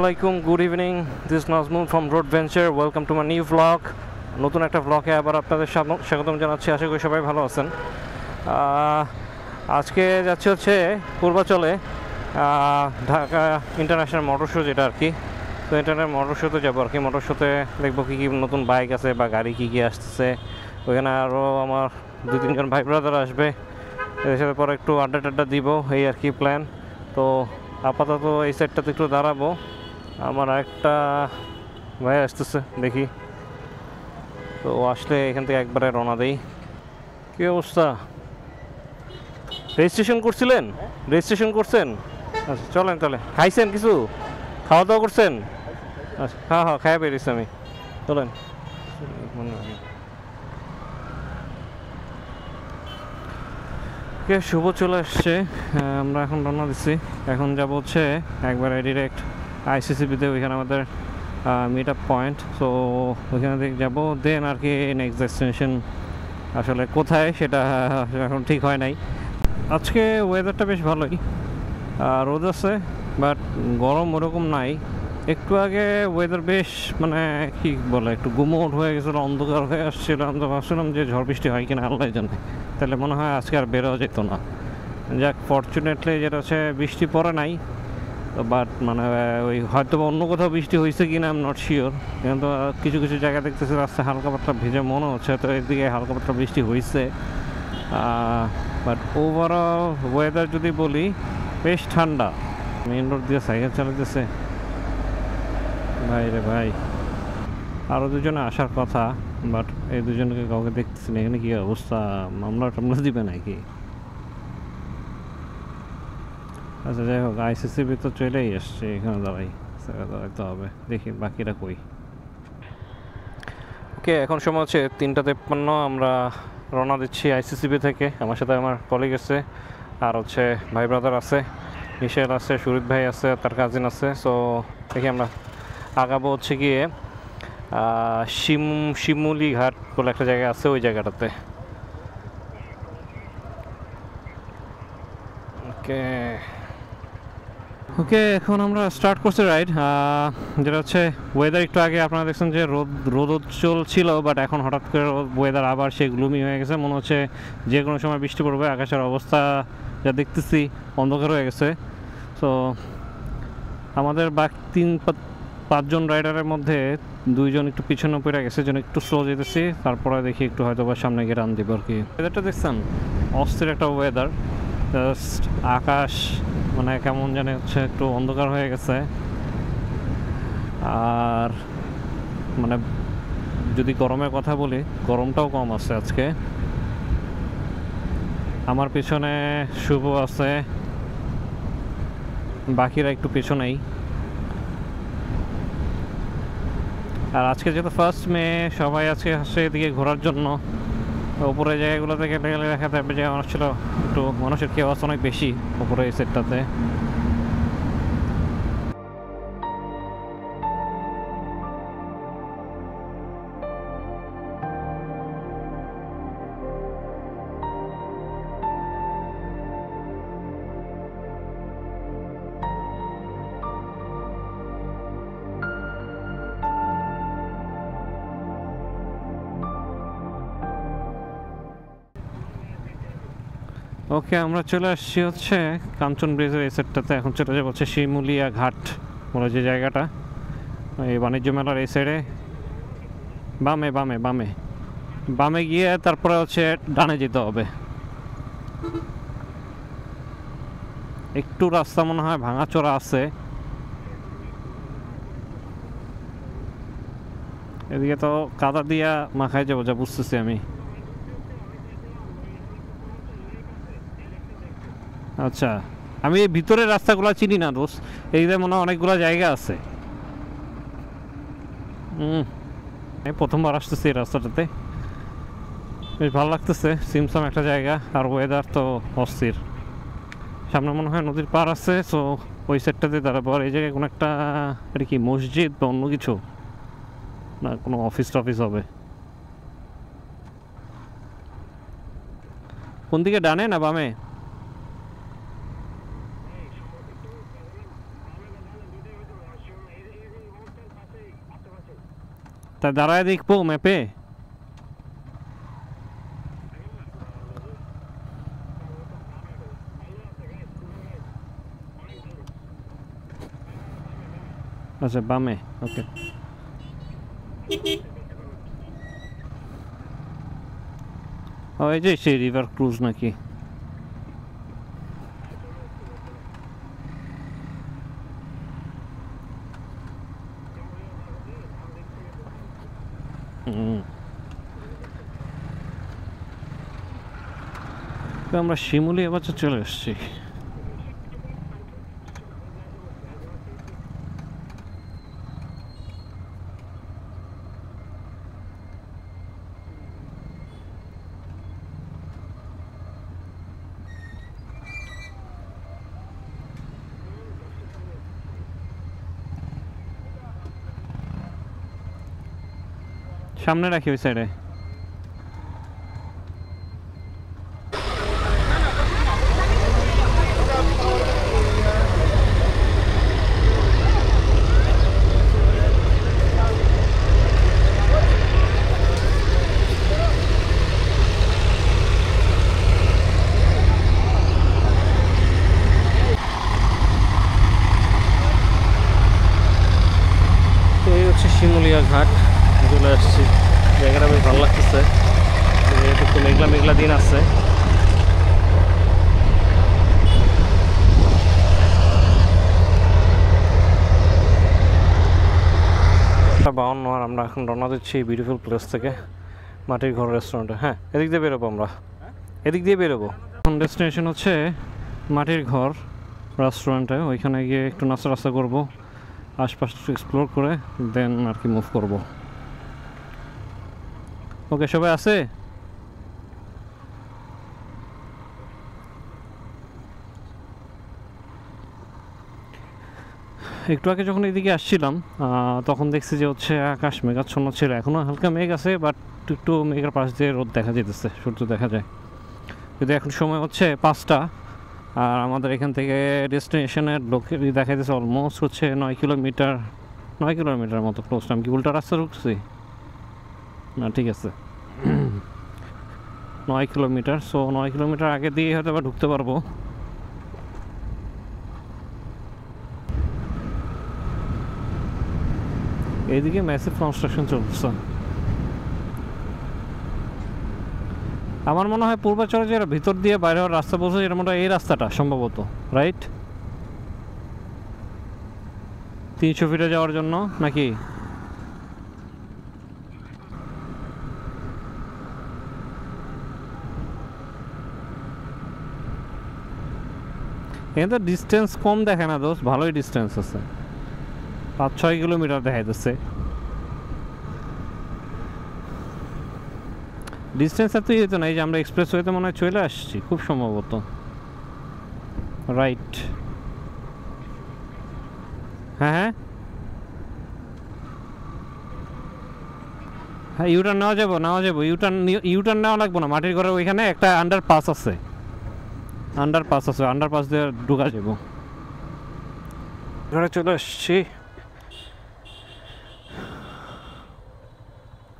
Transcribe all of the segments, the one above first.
আসসালামাইকুম, good evening. This Nazmul from road venture. Welcome to my new vlog. নতুন একটা ভ্লগে আবার আপনাদের স্বাগতম জানাচ্ছি। আশা করি সবাই ভালো আছেন। আজকে যাচ্ছে হচ্ছে পূর্বাচলে ঢাকা ইন্টারন্যাশনাল মোটর শো, যেটা আর কি। তো ইন্টারন্যাশনাল মোটর শোতে যাবো আর কি। মোটর শোতে দেখবো কী কী নতুন বাইক আছে বা গাড়ি কী কী আসতেছে। ওইখানে আরও আমার 2-3 জন ভাই ব্রাদার আসবে, এদের সাথে পরে একটু আড্ডা টাড্ডা দিব, এই আর কি প্ল্যান। তো আপাতত এই সাইডটাতে একটু দাঁড়াবো। আমার একটা ভাই আসতেছে, দেখি। তো আসলে এখান থেকে একবারে রওনা দেই। কী অবস্থা? রেজিস্ট্রেশন করছিলেন? রেজিস্ট্রেশন করছেন? আচ্ছা, চলেন তাহলে। খাইছেন কিছু? খাওয়া দাওয়া করছেন? আচ্ছা, হ্যাঁ হ্যাঁ, খাইয়া বেরিয়েছি আমি। চলেন। ওকে, শুভ চলে আসছে। আমরা এখন রওনা দিচ্ছি। এখন যাব হচ্ছে একবারে ডিরেক্ট আইসিসিবিতে, ওইখানে আমাদের মিট আপ পয়েন্ট। সো ওইখানে থেকে যাবো, দেন আর কি নেক্সট ডেস্টিনেশন আসলে কোথায় সেটা এখন ঠিক হয় নাই। আজকে ওয়েদারটা বেশ ভালোই, রোদ আছে, বাট গরম ওরকম নাই। একটু আগে ওয়েদার বেশ মানে কি বলে, একটু গুমোট হয়ে গেছিলো, অন্ধকার হয়ে আসছিল। আমি তো ভাবছিলাম যে ঝড় বৃষ্টি হয় কিনা আল্লাহ জানে, তাহলে মনে হয় আজকে আর বেরোয়া যেত না। যাক, ফরচুনেটলি যেটা হচ্ছে বৃষ্টি পড়ে নাই। বাট মানে ওই হয়তো অন্য কোথাও বৃষ্টি হয়েছে কিনা আই এম নট শিওর, কিন্তু কিছু কিছু জায়গা দেখতেছি রাস্তায় হালকা পাতলা ভেজে মনে হচ্ছে, তো এদিকে হালকা পাতলা বৃষ্টি হয়েছে। বাট ওভারঅল ওয়েদার যদি বলি, বেশ ঠান্ডা। মেইন রোড দিয়ে সাইকেল চালাতেছে ভাই রে ভাই। আরও দুজনে আসার কথা, বাট এই দুজনকে কাউকে দেখতেছি না। এখানে কী অবস্থা? মামলা টামলা দিবে নাকি? আচ্ছা, যাই হোক, আইসিসিবি তো চলেই আসছে, এখানে দাঁড়াইতে হবে। দেখি বাকিরা কই। ওকে, এখন সময় হচ্ছে 3:53। আমরা রওনা দিচ্ছি আইসিসিবি থেকে। আমার সাথে আমার কলিগ আছে, আর হচ্ছে ভাই ব্রাদার আছে, নিশেল আছে, সুরিত ভাই আছে, তার কাজিন আছে। সো দেখি আমরা আগাবো হচ্ছে গিয়ে শিমুলি ঘাট বলে একটা জায়গা আছে, ওই জায়গাটাতে। ওকে ওকে, এখন আমরা স্টার্ট করছি রাইড। যেটা হচ্ছে ওয়েদার, একটু আগে আপনারা দেখছেন যে রোদোজ্জ্বল ছিল, বাট এখন হঠাৎ করে ওয়েদার আবার সেই গ্লুমি হয়ে গেছে। মনে হচ্ছে যে কোনো সময় বৃষ্টি পড়বে। আকাশের অবস্থা যা দেখতেছি, অন্ধকার হয়ে গেছে। তো আমাদের বাকি 4-5 জন রাইডারের মধ্যে 2 জন একটু পিছনে পড়ে গেছে, যেন একটু স্লো যেতেছি। তারপরে দেখি একটু হয়তো বা সামনে গিয়ে রান দিব আর কি। ওয়েদারটা দেখছেন, অস্থির একটা ওয়েদার। জাস্ট আকাশ মানে কেমন জানে হচ্ছে একটু অন্ধকার হয়ে গেছে। আর মানে যদি গরমের কথা বলি, গরমটাও কম আছে আজকে। আমার পিছনে শুভ আছে, বাকিরা একটু পিছনেই। আর আজকে যেহেতু 1 মে, সবাই আজকে আসছে এদিকে ঘোরার জন্য। উপরে জায়গাগুলোতে গেলে দেখা যাবে যে মানুষ ছিল একটু, মানুষের কেওয়াস অনেক বেশি উপরে এই সেটটাতে। ওকে, আমরা চলে আসছি হচ্ছে কাঞ্চন ব্রিজের এই সেটটাতে। এখন চলে যাবো হচ্ছে শিমুলিয়া ঘাট বলে যে জায়গাটা, এই বাণিজ্য মেলার এই সাইডে। বামে বামে বামে বামে গিয়ে তারপরে হচ্ছে ডানে যেতে হবে। একটু রাস্তা মনে হয় ভাঙাচোরা আছে এদিকে, তো কাদা দিয়া মাখায় যাবো যা বুঝতেছি আমি। আচ্ছা, আমি এই ভিতরের রাস্তাগুলো চিনি না দোস্ত। এইদিকে মনে হয় অনেকগুলো জায়গা আছে। আমি প্রথমবার আসতেছি এই রাস্তাটাতে, বেশ ভালো লাগতেছে। সিমসাম একটা জায়গা, আর ওয়েদার তো অস্থির। সামনে মনে হয় নদীর পার আছে, সো ওই সাইডটাতে দাঁড়াবো। আর এই জায়গায় কোনো একটা, এটা কি মসজিদ বা অন্য কিছু না, কোনো অফিস টফিস হবে। কোন দিকে, ডানে না বামে? তা দাঁড়ায় দেখবো ম্যাপে। আচ্ছা বামে, ওকে। ও এই যে সেই রিভার ক্রুজ নাকি? তো আমরা শিমুলি এবছর চলে এসেছি। সামনে রাখি ওই সাইডে। তো এই হচ্ছে শিমুলিয়া ঘাট, চলে আসছি। জায়গাটা বেশ ভালো লাগতেছে, যেহেতু একটু মেঘলা মেঘলা দিন আছে। বাউন্ন, আর আমরা এখন রওনা দিচ্ছি বিউটিফুল প্লেস থেকে, মাটির ঘর রেস্টুরেন্টে। হ্যাঁ, এদিক দিয়ে বেরোবো আমরা, এদিক দিয়ে বেরোবো। এখন ডেস্টিনেশন হচ্ছে মাটির ঘর রেস্টুরেন্টে। ওইখানে গিয়ে একটু নাস্তা রাস্তা করবো, আশপাশ এক্সপ্লোর করে দেন আর কি মুভ করবো। ওকে, সবাই আছে? একটু আগে যখন এদিকে আসছিলাম তখন দেখছি যে হচ্ছে আকাশ মেঘাচ্ছন্ন ছিল। এখনও হালকা মেঘ আছে, বাট একটু মেঘের পাশ দিয়ে রোদ দেখা যেতেছে, সূর্য দেখা যায়। কিন্তু এখন সময় হচ্ছে 5টা, আর আমাদের এখান থেকে ডেস্টিনেশনের লোকে দেখা যাচ্ছে অলমোস্ট হচ্ছে 9 কিলোমিটার, 9 কিলোমিটার মতো ক্লোজ। আমি কি উল্টা রাস্তা ঢুকছি? না, ঠিক আছে, 9 কিলোমিটার। সো 9 কিলোমিটার আগে দিয়ে হয়তো আবার ঢুকতে পারবো। এইদিকে ম্যাসিভ কনস্ট্রাকশন চলছে। আমার মনে হয় পূর্বাচলে যে ভিতর দিয়ে বাইরে হওয়ার রাস্তা বলছে, এটা মনে হয় এই রাস্তাটা সম্ভবত, রাইট? 300 ফিটে যাওয়ার জন্য নাকি? এখানে তো ডিস্টেন্স কম দেখে না দোস্ত, ভালোই ডিস্টেন্স আছে, 5-6 কিলোমিটার দেখা যাচ্ছে। ডিস্টেন্স এত যেত না, এই যে আমরা এক্সপ্রেস ওয়েতে মনে হয় চলে আসছি খুব সম্ভবত, রাইট? হ্যাঁ হ্যাঁ হ্যাঁ, ইউটার্ন নেওয়া যাবো, ইউটার্ন নেওয়া লাগবো না। মাটির ঘরের ওইখানে একটা আন্ডারপাস আছে, আন্ডারপাস দিয়ে ঢুকা যাবো। ঘরে চলে আসছি।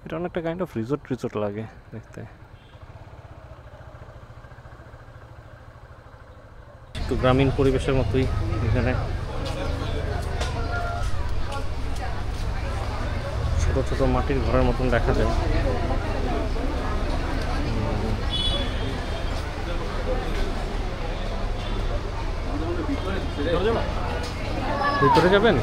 এটা অনেকটা কাইন্ড অফ রিসোর্ট লাগে দেখতে, একটু গ্রামীণ পরিবেশের মতোই। এখানে ছোট ছোট মাটির ঘরের মতন দেখা যায়। ভিতরে যাবেন?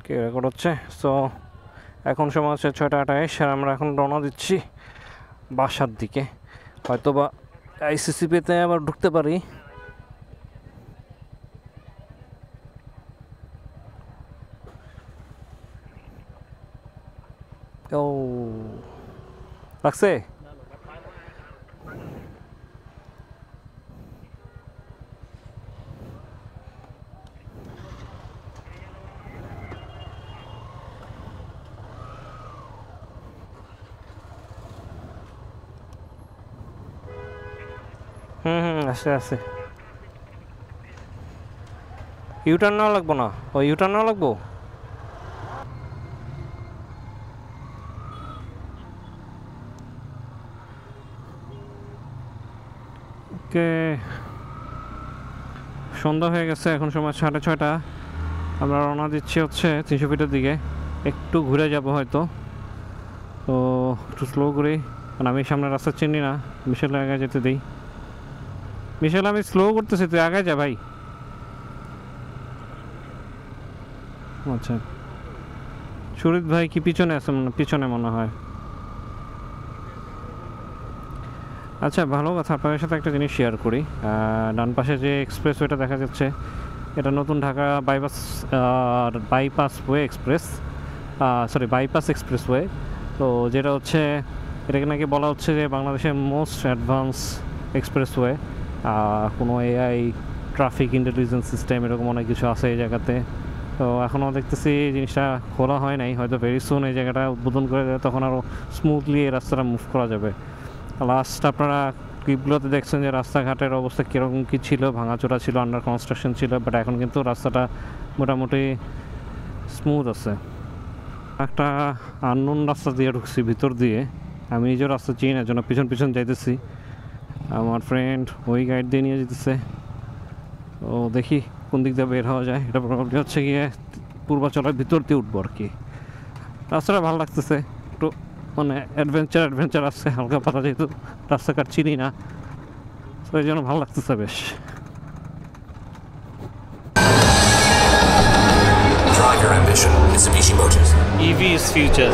কে রেকর্ড হচ্ছে? সো এখন সময় হচ্ছে 6টা 28, আর আমরা এখন রওনা দিচ্ছি বাসার দিকে। হয়তো বা আইসিসিপিতে আবার ঢুকতে পারি। ও লাগছে? আছে আছে। ইউটার্ন নেওয়া লাগবো না, ও ইউটার্ন নেওয়া লাগবো। ওকে, সন্ধ্যা হয়ে গেছে, এখন সময় 6:30। আমরা রওনা দিচ্ছি হচ্ছে 300 ফিটের দিকে। একটু ঘুরে যাব হয়তো, তো একটু স্লো করি, কারণ আমি সামনে রাস্তা চিনি না। মিশেল আগে যেতে দিই। মিশেল, আমি স্লো করতেছি, তুই আগে যা ভাই। আচ্ছা, সুরিত ভাই কি পিছনে আছে? পিছনে মনে হয়। আচ্ছা, ভালো কথা, আপনাদের সাথে একটা জিনিস শেয়ার করি। ডান পাশে যে এক্সপ্রেসওয়েটা দেখা যাচ্ছে, এটা নতুন ঢাকা বাইপাসওয়ে এক্সপ্রেস, বাইপাস এক্সপ্রেসওয়ে। তো যেটা হচ্ছে, এটাকে নাকি বলা হচ্ছে যে বাংলাদেশের মোস্ট অ্যাডভান্স এক্সপ্রেসওয়ে। কোনো এআই ট্রাফিক ইন্টেলিজেন্স সিস্টেম এরকম অনেক কিছু আছে এই জায়গাতে। তো এখনও দেখতেছি জিনিসটা খোলা হয় নাই, হয়তো ভেরি সুন এই জায়গাটা উদ্বোধন করে দেয়, তখন আরও স্মুথলি এই রাস্তাটা মুভ করা যাবে। লাস্ট আপনারা ক্লিপগুলোতে দেখছেন যে রাস্তাঘাটের অবস্থা কীরকম কী ছিল, ভাঙাচোরা ছিল, আন্ডার কনস্ট্রাকশন ছিল, বাট এখন কিন্তু রাস্তাটা মোটামুটি স্মুথ আছে। একটা আননোন রাস্তা দিয়ে ঢুকছি ভিতর দিয়ে, আমি নিজের রাস্তা চিনি না, জন্য পিছন পিছন যাইতেছি। আমার ফ্রেন্ড ওই গাইড দিয়ে নিয়ে যেতেছে। তো দেখি কোন দিক দিয়ে বের হওয়া যায়। এটা প্রবলেম হচ্ছে গিয়ে পূর্বাচলের ভিতর দিয়ে উঠবো আর কি। রাস্তাটা ভালো লাগতেছে, একটু মানে অ্যাডভেঞ্চার আছে হালকা পাতা, যেহেতু রাস্তাঘাট চিনি না, তো এই জন্য ভালো লাগতেছে বেশ। Drive your ambition, Mitsubishi Motors. EV is future.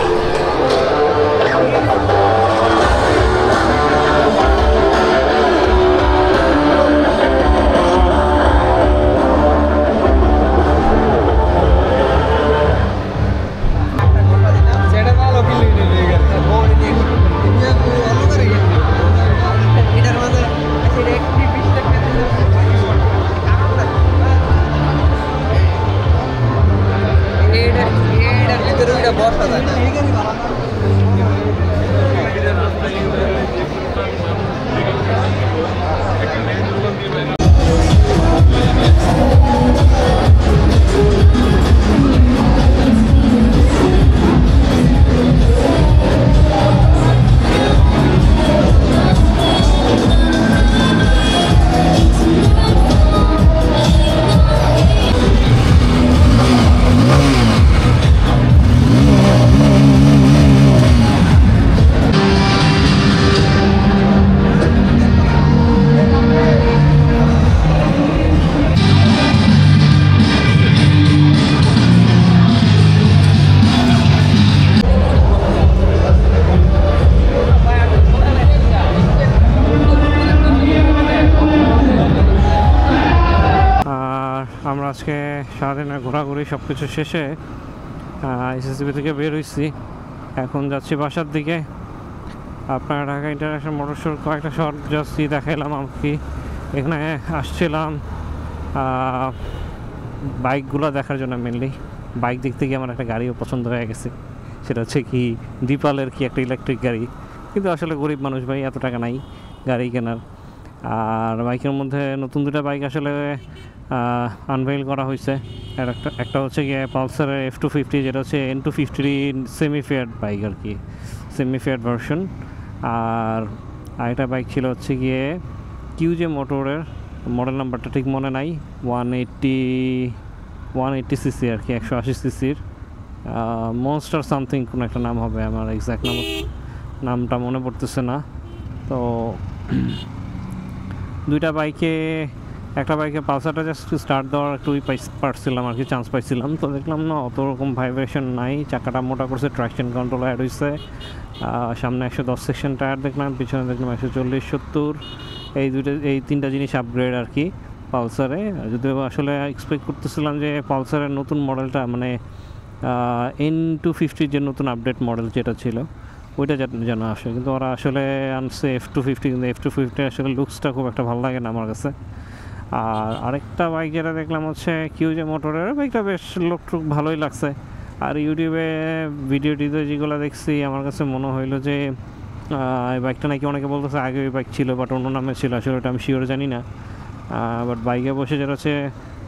আমরা আজকে সারাদিনের ঘোরাঘুরি সব কিছু শেষে এসএসসিবি থেকে বের হয়েছি, এখন যাচ্ছি বাসার দিকে। আপনারা ঢাকা ইন্টারন্যাশনাল মোটর শোর কয়েকটা শর্ট জাস্ট দেখাইলাম আর কি। এখানে আসছিলাম বাইকগুলো দেখার জন্য, মেনলি বাইক দেখতে গিয়ে আমার একটা গাড়িও পছন্দ হয়ে গেছে। সেটা হচ্ছে কি ডিপালের কি একটা ইলেকট্রিক গাড়ি, কিন্তু আসলে গরিব মানুষ ভাই, এত টাকা নাই গাড়ি কেনার। আর বাইকের মধ্যে নতুন দুটো বাইক আসলে আনভেইল করা হয়েছে। আর একটা হচ্ছে গিয়ে পালসারের F250, যেটা হচ্ছে N250 সেমি ফেয়ার বাইক আর কি, সেমি ফেয়ার ভার্সন। আর আরেকটা বাইক ছিল হচ্ছে গিয়ে কিউজে মোটরের, মডেল নাম্বারটা ঠিক মনে নাই, 180 সিসি আর কি, 180 সিসির মনস্টার সামথিং কোনো একটা নাম হবে, আমার এক্স্যাক্ট নামটা মনে পড়তেছে না। তো দুইটা বাইকে, একটা বাইকে পালসারটা জাস্ট স্টার্ট দেওয়ার একটু পারছিলাম আর কি, চান্স পাইছিলাম। তো দেখলাম না অত রকম ভাইব্রেশন নাই, চাকাটা মোটা করছে, ট্রাকশন কন্ট্রোল অ্যাড হয়েছে, সামনে 110 সেকশন টায়ার দেখলাম, পিছনে দেখলাম 140-70। এই তিনটা জিনিস আপগ্রেড আর কি পালসারে। যদিও আসলে এক্সপেক্ট করতেছিলাম যে পালসারের নতুন মডেলটা মানে N250 যে নতুন আপডেট মডেল যেটা ছিল ওইটা যেন আসে, কিন্তু ওরা আসলে আনছে F250, কিন্তু F250 আসলে লুকসটা খুব একটা ভালো লাগে না আমার কাছে। আর আরেকটা বাইক যেটা দেখলাম হচ্ছে কিউজে মোটরের, বাইকটা বেশ লুকটুক ভালোই লাগছে। আর ইউটিউবে ভিডিও যেগুলো দেখছি আমার কাছে মনে হইলো যে এই বাইকটা নাকি অনেকে বলতেছে আগে ওই বাইক ছিল বাট অন্য নামে ছিল, আসলে ওটা আমি শিওর জানি না। বাট বাইকে বসে যেটা হচ্ছে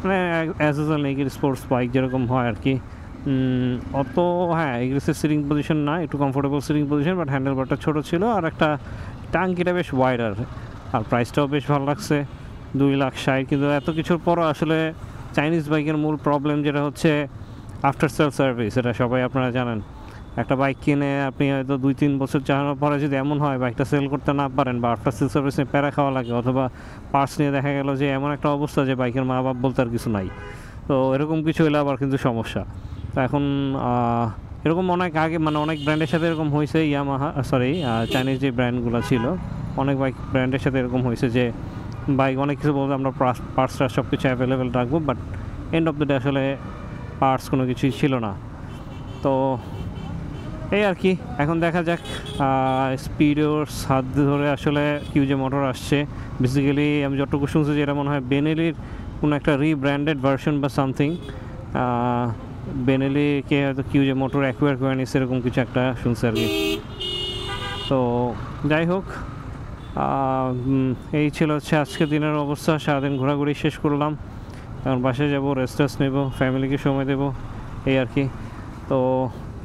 মানে অ্যাজ ইউজুয়াল নেগের স্পোর্টস বাইক যেরকম হয় আর কি, অত হ্যাঁ এগ্রেসিভ সিটিং পজিশন না, একটু comfortable sitting position, but handle বারটা ছোটো ছিল আর একটা টাঙ্কিটা বেশ ওয়াইডার, আর প্রাইসটাও বেশ ভালো লাগছে 2,60,000। কিন্তু এত কিছুর পরও আসলে চাইনিজ বাইকের মূল প্রবলেম যেটা হচ্ছে আফটার সেল সার্ভিস, এটা সবাই আপনারা জানেন। একটা বাইক কিনে আপনি হয়তো 2-3 বছর চালানোর পরে যদি এমন হয় বাইকটা সেল করতে না পারেন বা আফটার সেল সার্ভিস নিয়ে প্যারা খাওয়া লাগে, অথবা পার্টস নিয়ে দেখা গেল যে এমন একটা অবস্থা যে বাইকের মা বাপ বলতে আর কিছু নাই, তো এরকম কিছু হলে আবার কিন্তু সমস্যা। তো এখন এরকম অনেক আগে মানে অনেক ব্র্যান্ডের সাথে এরকম হয়েছে, ইয়ামাহা চাইনিজ যে ব্র্যান্ডগুলো ছিল অনেক বাইক ব্র্যান্ডের সাথে এরকম হয়েছে যে বাইক অনেক কিছু বলতে আমরা পার্টসটা সব কিছু অ্যাভেলেবেল রাখবো, but end of the day আসলে পার্টস কোনো কিছুই ছিল না। তো এই আর কি, এখন দেখা যাক স্পিডোর হাত ধরে আসলে কিউজে মোটর আসছে। বেসিক্যালি আমি যতটুকু শুনছি যে এটা মনে হয় বেনেলির কোনো একটা রিব্র্যান্ডেড ভার্সন বা সামথিং, বেনেলিকে হয়তো কিউজে মোটর অ্যাকোয়ার করে নিচ্ছে এরকম কিছু একটা শুনছি আর কি। তো যাই হোক, এই ছিল হচ্ছে আজকে দিনের অবস্থা। সারাদিন ঘোরাঘুরি শেষ করলাম, এখন বাসায় যাবো, রেস্ট নেবো, ফ্যামিলিকে সময় দেবো, এই আর কি। তো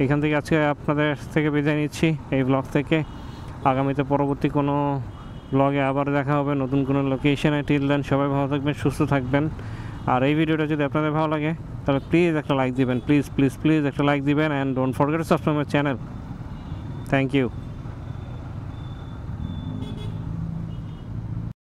এখান থেকে আজকে আপনাদের থেকে বিদায় নিচ্ছি এই ব্লগ থেকে। আগামীতে পরবর্তী কোনো ব্লগে আবার দেখা হবে নতুন কোনো লোকেশনে। টিল দেন সবাই ভালো থাকবেন, সুস্থ থাকবেন। আর এই ভিডিওটা যদি আপনাদের ভালো লাগে তাহলে প্লিজ একটা লাইক দিবেন, প্লিজ প্লিজ প্লিজ একটা লাইক দিবেন, and don't forget to subscribe my channel. Thank you.